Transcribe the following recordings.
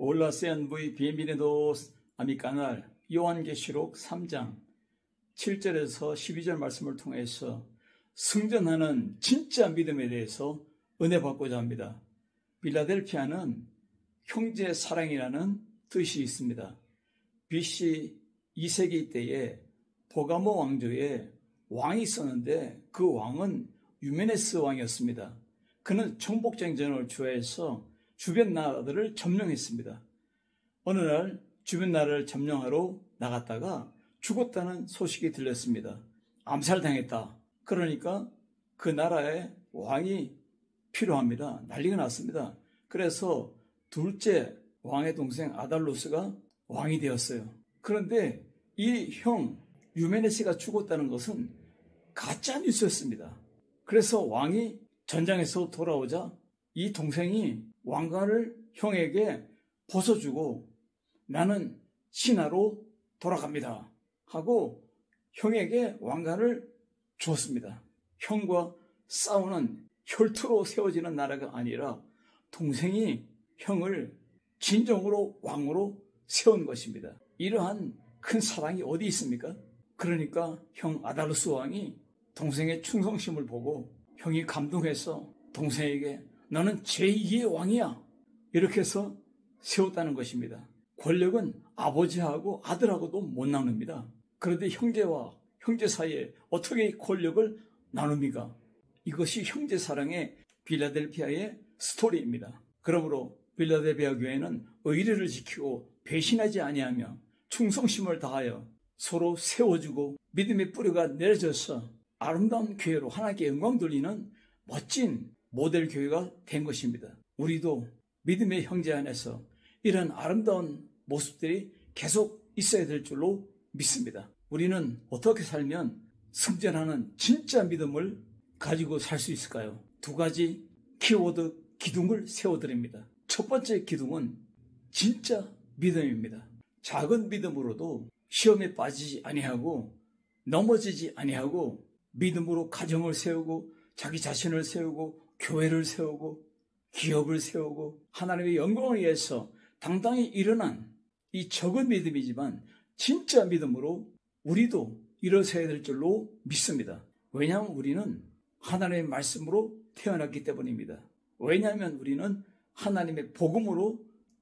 Hola, sean muy bienvenidos a mi canal. 요한계시록 3장 7절에서 12절 말씀을 통해서 승전하는 진짜 믿음에 대해서 은혜 받고자 합니다. 빌라델피아는 형제 사랑이라는 뜻이 있습니다. BC 2세기 때에 보가모 왕조에 왕이 있었는데 그 왕은 유메네스 왕이었습니다. 그는 정복쟁전을 좋아해서 주변 나라들을 점령했습니다. 어느 날 주변 나라를 점령하러 나갔다가 죽었다는 소식이 들렸습니다. 암살당했다. 그러니까 그 나라에 왕이 필요합니다. 난리가 났습니다. 그래서 둘째 왕의 동생 아달로스가 왕이 되었어요. 그런데 이 형 유메네스가 죽었다는 것은 가짜 뉴스였습니다. 그래서 왕이 전장에서 돌아오자 이 동생이 왕관을 형에게 벗어주고 나는 신하로 돌아갑니다 하고 형에게 왕관을 주었습니다. 형과 싸우는 혈투로 세워지는 나라가 아니라 동생이 형을 진정으로 왕으로 세운 것입니다. 이러한 큰 사랑이 어디 있습니까? 그러니까 형 아달로스 왕이 동생의 충성심을 보고 형이 감동해서 동생에게 너는 제2의 왕이야 이렇게 해서 세웠다는 것입니다. 권력은 아버지하고 아들하고도 못 나눕니다. 그런데 형제와 형제 사이에 어떻게 권력을 나눕니까? 이것이 형제 사랑의 빌라델피아의 스토리입니다. 그러므로 빌라델피아 교회는 의리를 지키고 배신하지 아니하며 충성심을 다하여 서로 세워주고 믿음의 뿌리가 내려져서 아름다운 교회로 하나님께 영광 돌리는 멋진 모델 교회가 된 것입니다. 우리도 믿음의 형제 안에서 이런 아름다운 모습들이 계속 있어야 될 줄로 믿습니다. 우리는 어떻게 살면 승전하는 진짜 믿음을 가지고 살 수 있을까요? 두 가지 키워드 기둥을 세워드립니다. 첫 번째 기둥은 진짜 믿음입니다. 작은 믿음으로도 시험에 빠지지 아니하고 넘어지지 아니하고 믿음으로 가정을 세우고 자기 자신을 세우고 교회를 세우고 기업을 세우고 하나님의 영광을 위해서 당당히 일어난 이 적은 믿음이지만 진짜 믿음으로 우리도 일어서야 될 줄로 믿습니다. 왜냐하면 우리는 하나님의 말씀으로 태어났기 때문입니다. 왜냐하면 우리는 하나님의 복음으로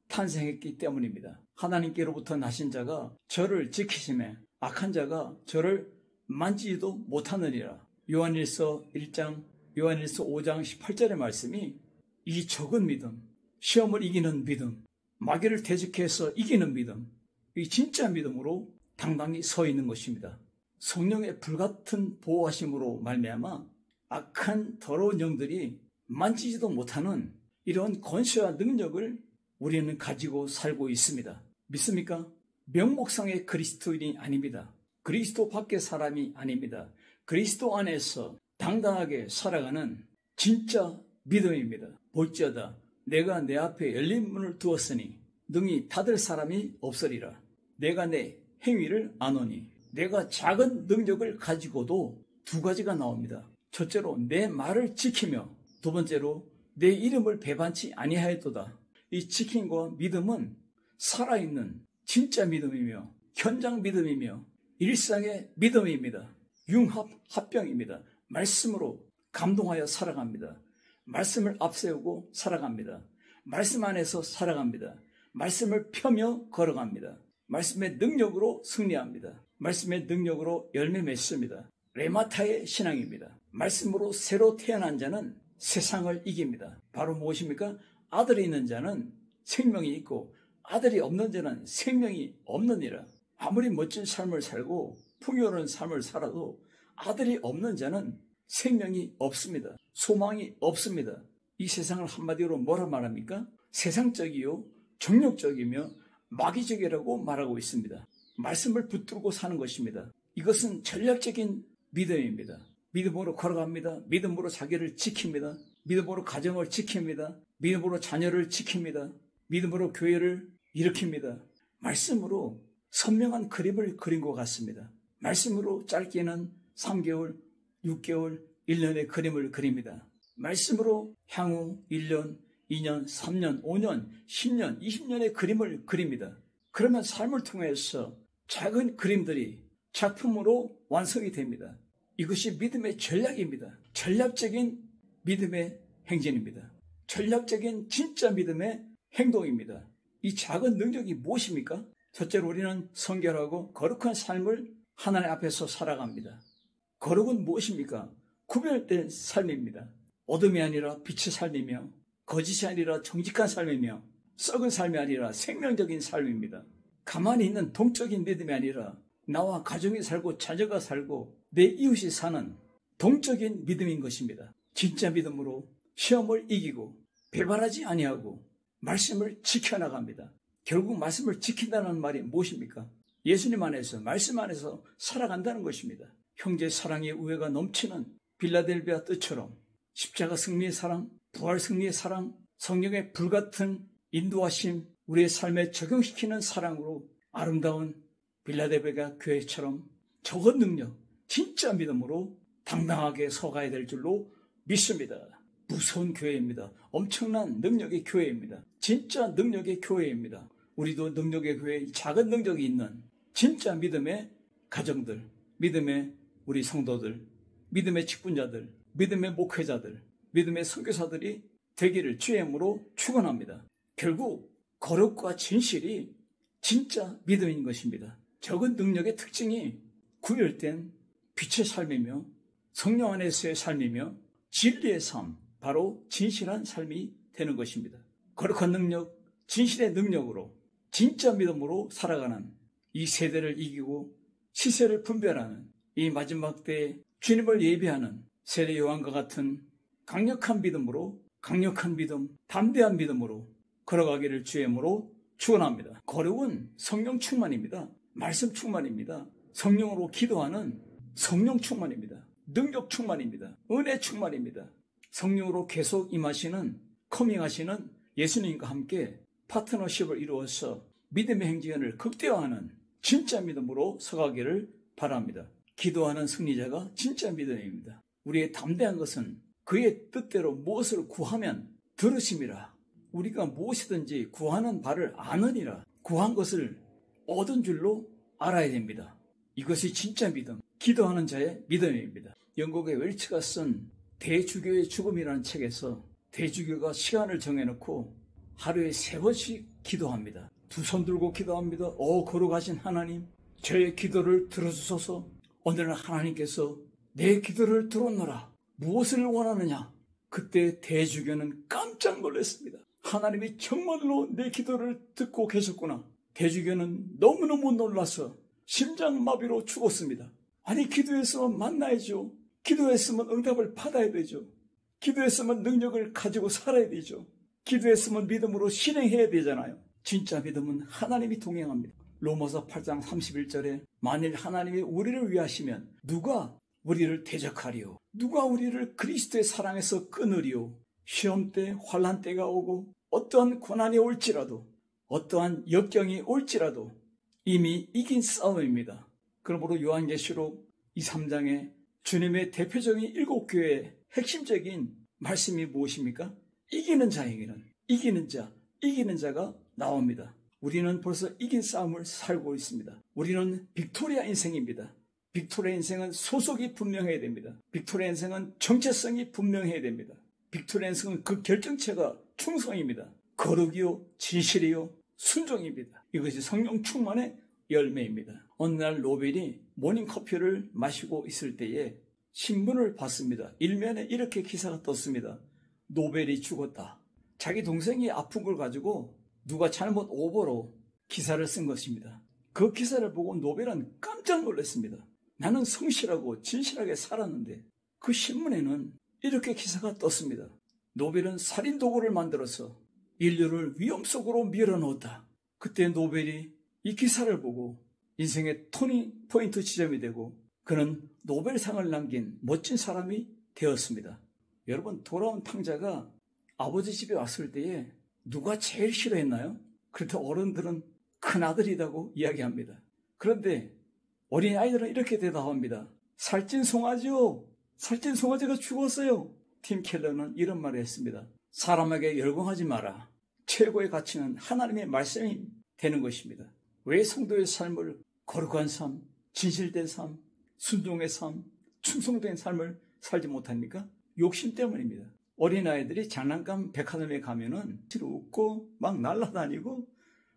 탄생했기 때문입니다. 하나님께로부터 나신 자가 저를 지키심에 악한 자가 저를 만지지도 못하느니라. 요한일서 1장, 요한일서 5장 18절의 말씀이 이 적은 믿음, 시험을 이기는 믿음, 마귀를 대적해서 이기는 믿음, 이 진짜 믿음으로 당당히 서 있는 것입니다. 성령의 불같은 보호하심으로 말미암아 악한 더러운 영들이 만지지도 못하는 이런 권세와 능력을 우리는 가지고 살고 있습니다. 믿습니까? 명목상의 그리스도인이 아닙니다. 그리스도 밖의 사람이 아닙니다. 그리스도 안에서 당당하게 살아가는 진짜 믿음입니다. 볼지어다 내가 내 앞에 열린 문을 두었으니 능히 닫을 사람이 없으리라. 내가 내 행위를 아노니. 내가 작은 능력을 가지고도 두 가지가 나옵니다. 첫째로 내 말을 지키며 두 번째로 내 이름을 배반치 아니하였도다. 이 지킴과 믿음은 살아있는 진짜 믿음이며 현장 믿음이며 일상의 믿음입니다. 융합합병입니다. 말씀으로 감동하여 살아갑니다. 말씀을 앞세우고 살아갑니다. 말씀 안에서 살아갑니다. 말씀을 펴며 걸어갑니다. 말씀의 능력으로 승리합니다. 말씀의 능력으로 열매 맺습니다. 레마타의 신앙입니다. 말씀으로 새로 태어난 자는 세상을 이깁니다. 바로 무엇입니까? 아들이 있는 자는 생명이 있고 아들이 없는 자는 생명이 없느니라. 아무리 멋진 삶을 살고 풍요로운 삶을 살아도 아들이 없는 자는 생명이 없습니다. 소망이 없습니다. 이 세상을 한마디로 뭐라 말합니까? 세상적이요 정욕적이며 마귀적이라고 말하고 있습니다. 말씀을 붙들고 사는 것입니다. 이것은 전략적인 믿음입니다. 믿음으로 걸어갑니다. 믿음으로 자기를 지킵니다. 믿음으로 가정을 지킵니다. 믿음으로 자녀를 지킵니다. 믿음으로 교회를 일으킵니다. 말씀으로 선명한 그림을 그린 것 같습니다. 말씀으로 짧게는 3개월, 6개월, 1년의 그림을 그립니다. 말씀으로 향후 1년, 2년, 3년, 5년, 10년, 20년의 그림을 그립니다. 그러면 삶을 통해서 작은 그림들이 작품으로 완성이 됩니다. 이것이 믿음의 전략입니다. 전략적인 믿음의 행진입니다. 전략적인 진짜 믿음의 행동입니다. 이 작은 능력이 무엇입니까? 첫째로 우리는 성결하고 거룩한 삶을 하나님 앞에서 살아갑니다. 거룩은 무엇입니까? 구별된 삶입니다. 어둠이 아니라 빛의 삶이며 거짓이 아니라 정직한 삶이며 썩은 삶이 아니라 생명적인 삶입니다. 가만히 있는 동적인 믿음이 아니라 나와 가정이 살고 자녀가 살고 내 이웃이 사는 동적인 믿음인 것입니다. 진짜 믿음으로 시험을 이기고 배반하지 아니하고 말씀을 지켜나갑니다. 결국 말씀을 지킨다는 말이 무엇입니까? 예수님 안에서, 말씀 안에서 살아간다는 것입니다. 형제 사랑의 우애가 넘치는 빌라델비아 뜻처럼 십자가 승리의 사랑, 부활 승리의 사랑, 성령의 불같은 인도하심, 우리의 삶에 적용시키는 사랑으로 아름다운 빌라델비아 교회처럼 적은 능력, 진짜 믿음으로 당당하게 서가야 될 줄로 믿습니다. 무서운 교회입니다. 엄청난 능력의 교회입니다. 진짜 능력의 교회입니다. 우리도 능력의 교회, 작은 능력이 있는 진짜 믿음의 가정들, 믿음의 우리 성도들, 믿음의 직분자들, 믿음의 목회자들, 믿음의 선교사들이 되기를 주의 이름으로 축원합니다. 결국 거룩과 진실이 진짜 믿음인 것입니다. 적은 능력의 특징이 구별된 빛의 삶이며 성령 안에서의 삶이며 진리의 삶, 바로 진실한 삶이 되는 것입니다. 거룩한 능력, 진실의 능력으로 진짜 믿음으로 살아가는 이 세대를 이기고 시세를 분별하는 이 마지막 때에 주님을 예비하는 세례 요한과 같은 강력한 믿음으로, 강력한 믿음, 담대한 믿음으로 걸어가기를 주의 이름으로 축원합니다. 거룩은 성령 충만입니다. 말씀 충만입니다. 성령으로 기도하는 성령 충만입니다. 능력 충만입니다. 은혜 충만입니다. 성령으로 계속 임하시는, 커밍하시는 예수님과 함께 파트너십을 이루어서 믿음의 행진을 극대화하는 진짜 믿음으로 서가기를 바랍니다. 기도하는 승리자가 진짜 믿음입니다. 우리의 담대한 것은 그의 뜻대로 무엇을 구하면 들으심이라. 우리가 무엇이든지 구하는 바를 아느니라. 구한 것을 얻은 줄로 알아야 됩니다. 이것이 진짜 믿음, 기도하는 자의 믿음입니다. 영국의 웰치가 쓴 대주교의 죽음이라는 책에서 대주교가 시간을 정해놓고 하루에 3번씩 기도합니다. 두 손 들고 기도합니다. 거룩하신 하나님, 저의 기도를 들어주소서. 어느 날 하나님께서 내 기도를 들었노라. 무엇을 원하느냐? 그때 대주교는 깜짝 놀랐습니다. 하나님이 정말로 내 기도를 듣고 계셨구나. 대주교는 너무너무 놀라서 심장마비로 죽었습니다. 아니, 기도했으면 만나야죠. 기도했으면 응답을 받아야 되죠. 기도했으면 능력을 가지고 살아야 되죠. 기도했으면 믿음으로 실행해야 되잖아요. 진짜 믿음은 하나님이 동행합니다. 로마서 8장 31절에 만일 하나님이 우리를 위하시면 누가 우리를 대적하리요? 누가 우리를 그리스도의 사랑에서 끊으리요? 시험 때, 환난 때가 오고 어떠한 고난이 올지라도, 어떠한 역경이 올지라도 이미 이긴 싸움입니다. 그러므로 요한계시록 2, 3장에 주님의 대표적인 7교회의 핵심적인 말씀이 무엇입니까? 이기는 자에게는 이기는 자가 나옵니다. 우리는 벌써 이긴 싸움을 살고 있습니다. 우리는 빅토리아 인생입니다. 빅토리아 인생은 소속이 분명해야 됩니다. 빅토리아 인생은 정체성이 분명해야 됩니다. 빅토리아 인생은 그 결정체가 충성입니다. 거룩이요, 진실이요, 순종입니다. 이것이 성령 충만의 열매입니다. 어느 날 노벨이 모닝커피를 마시고 있을 때에 신문을 봤습니다. 일면에 이렇게 기사가 떴습니다. 노벨이 죽었다. 자기 동생이 아픈 걸 가지고 누가 잘못 오보로 기사를 쓴 것입니다. 그 기사를 보고 노벨은 깜짝 놀랐습니다. 나는 성실하고 진실하게 살았는데 그 신문에는 이렇게 기사가 떴습니다. 노벨은 살인 도구를 만들어서 인류를 위험 속으로 밀어넣었다. 그때 노벨이 이 기사를 보고 인생의 터닝 포인트 지점이 되고 그는 노벨상을 남긴 멋진 사람이 되었습니다. 여러분, 돌아온 탕자가 아버지 집에 왔을 때에 누가 제일 싫어했나요? 그런데 어른들은 큰아들이라고 이야기합니다. 그런데 어린아이들은 이렇게 대답합니다. 살찐 송아지요. 살찐 송아지가 죽었어요. 팀 켈러는 이런 말을 했습니다. 사람에게 열광하지 마라. 최고의 가치는 하나님의 말씀이 되는 것입니다. 왜 성도의 삶을 거룩한 삶, 진실된 삶, 순종의 삶, 충성된 삶을 살지 못합니까? 욕심 때문입니다. 어린아이들이 장난감 백화점에 가면은 웃고 막 날아다니고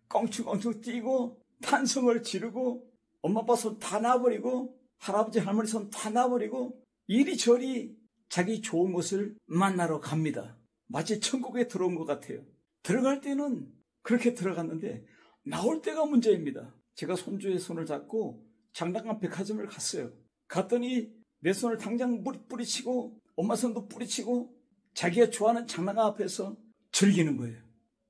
껑충껑충 뛰고 탄성을 지르고 엄마 아빠 손 다 놔버리고 할아버지 할머니 손 다 놔버리고 이리저리 자기 좋은 곳을 만나러 갑니다. 마치 천국에 들어온 것 같아요. 들어갈 때는 그렇게 들어갔는데 나올 때가 문제입니다. 제가 손주의 손을 잡고 장난감 백화점을 갔어요. 갔더니 내 손을 당장 뿌리치고 엄마 손도 뿌리치고 자기가 좋아하는 장난감 앞에서 즐기는 거예요.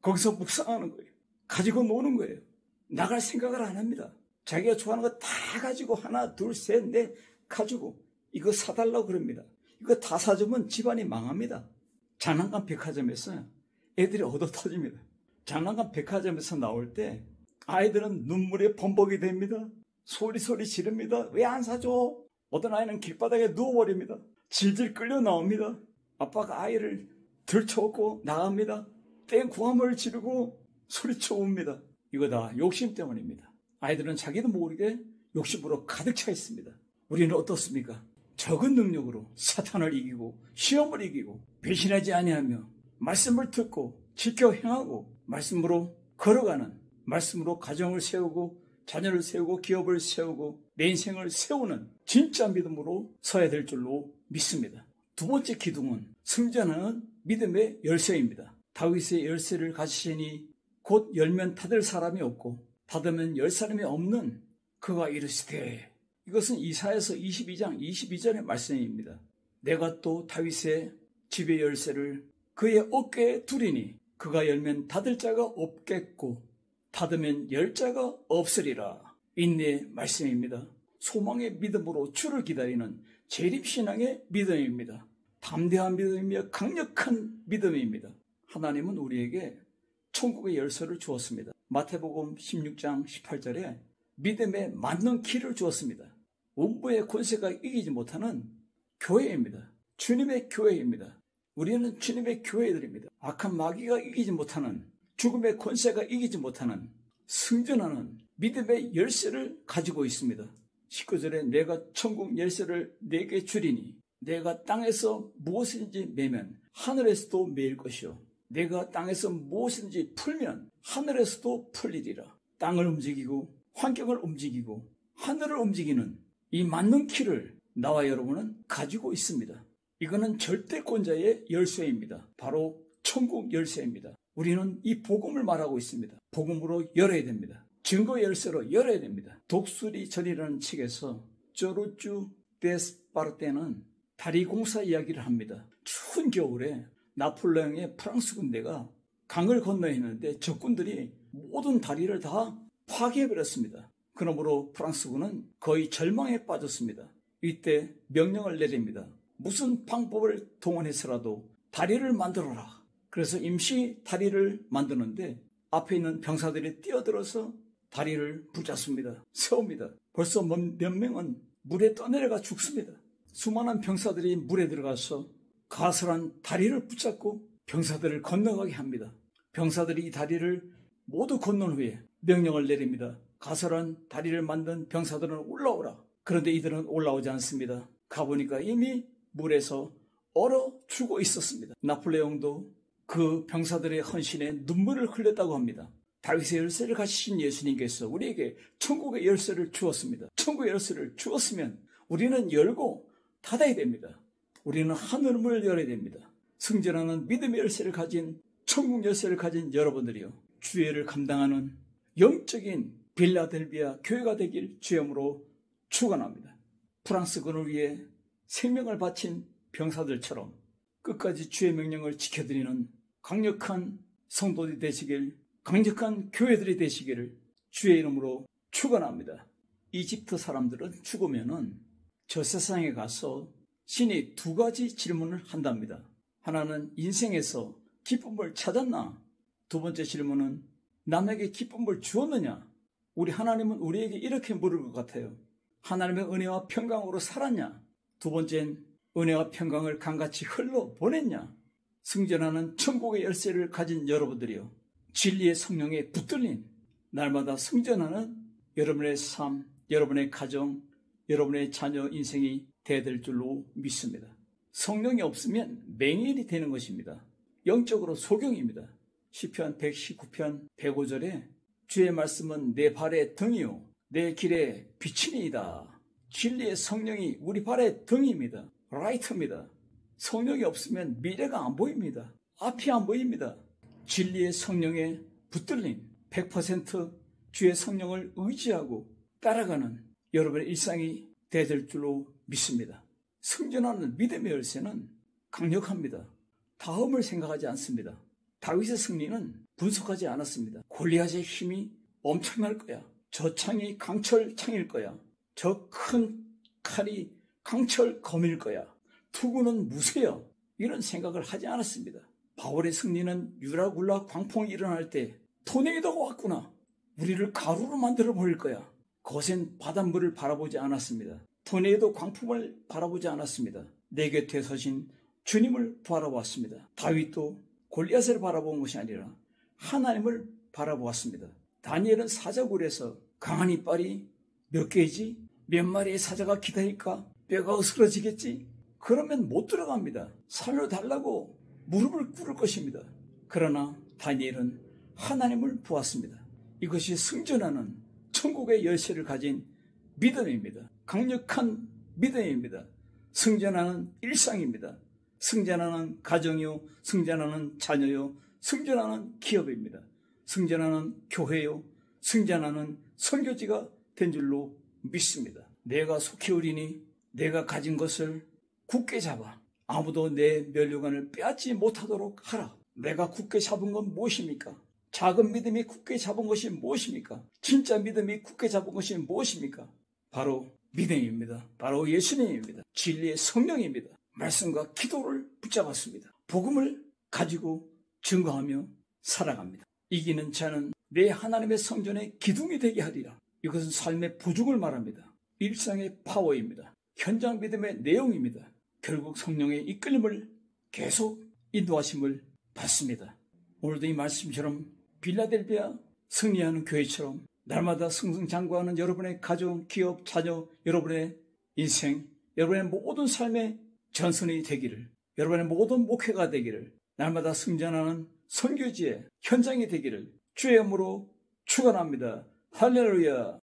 거기서 묵상하는 거예요. 가지고 노는 거예요. 나갈 생각을 안 합니다. 자기가 좋아하는 거 다 가지고 하나 둘 셋 넷 가지고 이거 사달라고 그럽니다. 이거 다 사주면 집안이 망합니다. 장난감 백화점에서 애들이 얻어 터집니다. 장난감 백화점에서 나올 때 아이들은 눈물에 범벅이 됩니다. 소리 지릅니다. 왜 안 사줘? 어떤 아이는 길바닥에 누워버립니다. 질질 끌려 나옵니다. 아빠가 아이를 들쳐오고 나갑니다. 땡구함을 지르고 소리쳐 옵니다. 이거 다 욕심 때문입니다. 아이들은 자기도 모르게 욕심으로 가득 차 있습니다. 우리는 어떻습니까? 적은 능력으로 사탄을 이기고 시험을 이기고 배신하지 아니하며 말씀을 듣고 지켜 행하고 말씀으로 걸어가는, 말씀으로 가정을 세우고 자녀를 세우고 기업을 세우고 내 인생을 세우는 진짜 믿음으로 서야 될 줄로 믿습니다. 두 번째 기둥은 승전하는 믿음의 열쇠입니다. 다윗의 열쇠를 가지시니 곧 열면 닫을 사람이 없고 닫으면 열 사람이 없는 그가 이르시되, 이것은 이사야서 22장 22절의 말씀입니다. 내가 또 다윗의 집의 열쇠를 그의 어깨에 두리니 그가 열면 닫을 자가 없겠고 닫으면 열 자가 없으리라. 인내의 말씀입니다. 소망의 믿음으로 주를 기다리는 재림신앙의 믿음입니다. 담대한 믿음이며 강력한 믿음입니다. 하나님은 우리에게 천국의 열쇠를 주었습니다. 마태복음 16장 18절에 믿음에 맞는 길을 주었습니다. 음부의 권세가 이기지 못하는 교회입니다. 주님의 교회입니다. 우리는 주님의 교회들입니다. 악한 마귀가 이기지 못하는, 죽음의 권세가 이기지 못하는 승전하는 믿음의 열쇠를 가지고 있습니다. 19절에 내가 천국 열쇠를 내게 주리니 내가 땅에서 무엇인지 매면 하늘에서도 매일 것이요 내가 땅에서 무엇인지 풀면 하늘에서도 풀리리라. 땅을 움직이고 환경을 움직이고 하늘을 움직이는 이 맞는 키를 나와 여러분은 가지고 있습니다. 이거는 절대권자의 열쇠입니다. 바로 천국 열쇠입니다. 우리는 이 복음을 말하고 있습니다. 복음으로 열어야 됩니다. 증거 열쇠로 열어야 됩니다. 독수리 절이라는 책에서 쪼르쭈 데스파르테는 다리 공사 이야기를 합니다. 추운 겨울에 나폴레옹의 프랑스 군대가 강을 건너야 했는데 적군들이 모든 다리를 다 파괴해버렸습니다. 그러므로 프랑스군은 거의 절망에 빠졌습니다. 이때 명령을 내립니다. 무슨 방법을 동원해서라도 다리를 만들어라. 그래서 임시 다리를 만드는데 앞에 있는 병사들이 뛰어들어서 다리를 붙잡습니다. 세웁니다. 벌써 몇 명은 물에 떠내려가 죽습니다. 수많은 병사들이 물에 들어가서 가설한 다리를 붙잡고 병사들을 건너가게 합니다. 병사들이 이 다리를 모두 건넌 후에 명령을 내립니다. 가설한 다리를 만든 병사들은 올라오라. 그런데 이들은 올라오지 않습니다. 가보니까 이미 물에서 얼어 죽어 있었습니다. 나폴레옹도 그 병사들의 헌신에 눈물을 흘렸다고 합니다. 다윗의 열쇠를 가지신 예수님께서 우리에게 천국의 열쇠를 주었습니다. 천국의 열쇠를 주었으면 우리는 열고 닫아야 됩니다. 우리는 하늘문을 열어야 됩니다. 승전하는 믿음의 열쇠를 가진, 천국 열쇠를 가진 여러분들이요, 주의를 감당하는 영적인 빌라델비아 교회가 되길 주님으로 축원합니다. 프랑스군을 위해 생명을 바친 병사들처럼 끝까지 주의 명령을 지켜드리는 강력한 성도들이 되시길, 강력한 교회들이 되시기를 주의 이름으로 축원합니다. 이집트 사람들은 죽으면은 저 세상에 가서 신이 두 가지 질문을 한답니다. 하나는 인생에서 기쁨을 찾았나? 두 번째 질문은 남에게 기쁨을 주었느냐? 우리 하나님은 우리에게 이렇게 물을 것 같아요. 하나님의 은혜와 평강으로 살았냐? 두 번째는 은혜와 평강을 강같이 흘러보냈냐? 승전하는 천국의 열쇠를 가진 여러분들이요. 진리의 성령에 붙들린 날마다 승전하는 여러분의 삶, 여러분의 가정, 여러분의 자녀 인생이 되어될 줄로 믿습니다. 성령이 없으면 맹인이 되는 것입니다. 영적으로 소경입니다. 시편 119편 105절에 주의 말씀은 내 발의 등이요 내 길의 빛이니이다. 진리의 성령이 우리 발의 등입니다. 라이트입니다. 성령이 없으면 미래가 안 보입니다. 앞이 안 보입니다. 진리의 성령에 붙들린 100% 주의 성령을 의지하고 따라가는 여러분의 일상이 되어될 줄로 믿습니다. 승전하는 믿음의 열쇠는 강력합니다. 다음을 생각하지 않습니다. 다윗의 승리는 분석하지 않았습니다. 골리앗의 힘이 엄청날 거야. 저 창이 강철 창일 거야. 저 큰 칼이 강철 검일 거야. 투구는 무쇠야. 이런 생각을 하지 않았습니다. 바울의 승리는 유라굴라 광풍이 일어날 때 토네이도가 왔구나. 우리를 가루로 만들어 버릴 거야. 거센 바닷물을 바라보지 않았습니다. 토네이도 광풍을 바라보지 않았습니다. 내 곁에 서신 주님을 바라보았습니다. 다윗도 골리앗을 바라본 것이 아니라 하나님을 바라보았습니다. 다니엘은 사자굴에서 강한 이빨이 몇 개이지? 몇 마리의 사자가 기다릴까? 뼈가 으스러지겠지? 그러면 못 들어갑니다. 살려달라고 무릎을 꿇을 것입니다. 그러나 다니엘은 하나님을 보았습니다. 이것이 승전하는 천국의 열쇠를 가진 믿음입니다. 강력한 믿음입니다. 승전하는 일상입니다. 승전하는 가정이요, 승전하는 자녀요, 승전하는 기업입니다. 승전하는 교회요, 승전하는 선교지가 된 줄로 믿습니다. 내가 속히 오리니 내가 가진 것을 굳게 잡아 아무도 내 면류관을 빼앗지 못하도록 하라. 내가 굳게 잡은 건 무엇입니까? 작은 믿음이 굳게 잡은 것이 무엇입니까? 진짜 믿음이 굳게 잡은 것이 무엇입니까? 바로 믿음입니다. 바로 예수님입니다. 진리의 성령입니다. 말씀과 기도를 붙잡았습니다. 복음을 가지고 증거하며 살아갑니다. 이기는 자는 내 하나님의 성전의 기둥이 되게 하리라. 이것은 삶의 보증을 말합니다. 일상의 파워입니다. 현장 믿음의 내용입니다. 결국 성령의 이끌림을 계속 인도하심을 받습니다. 오늘도 이 말씀처럼 빌라델비아 승리하는 교회처럼 날마다 승승장구하는 여러분의 가정, 기업, 자녀, 여러분의 인생, 여러분의 모든 삶의 전선이 되기를, 여러분의 모든 목회가 되기를, 날마다 승전하는 선교지의 현장이 되기를 주의 이름으로 축원합니다. 할렐루야.